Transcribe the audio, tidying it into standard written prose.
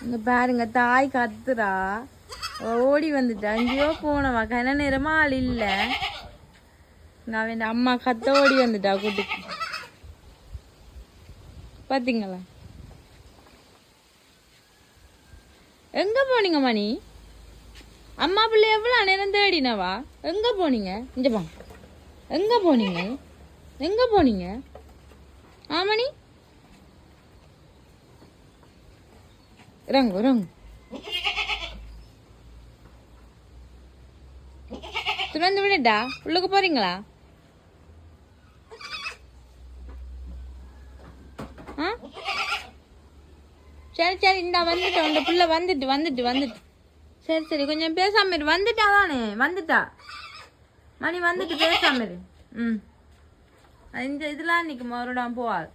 இங்க பாருங்க தாய் கத்துறா. ஓடி வந்துட்டா. எங்கேயோ போனவா. கன நேரமா ஆள் இல்ல. நான் என் அம்மா கத்த ஓடி வந்துட்டா கூட்டுக்கு. பாத்தீங்களா? எங்க போனீங்க மணி? அம்மா பிள்ளை எவ்வளவு நேரம் தேடினவா? எங்க போனீங்க? இங்க பா. எங்க போனீங்க? எங்க போனீங்க? ஆமணி இறங்கு இறங்கு. துறந்து விடட்டா? உள்ளுக்கு போறீங்களா? சரி சரி இந்தா வந்துட்டோம். அந்த புள்ள வந்துட்டு சரி சரி கொஞ்சம் பேசாம இரு. வந்துட்டா தானே? வந்துட்டா மணி வந்துட்டு பேசாம இரு. இந்த இதெல்லாம் இன்னைக்கு மறுபடியும் போவாது.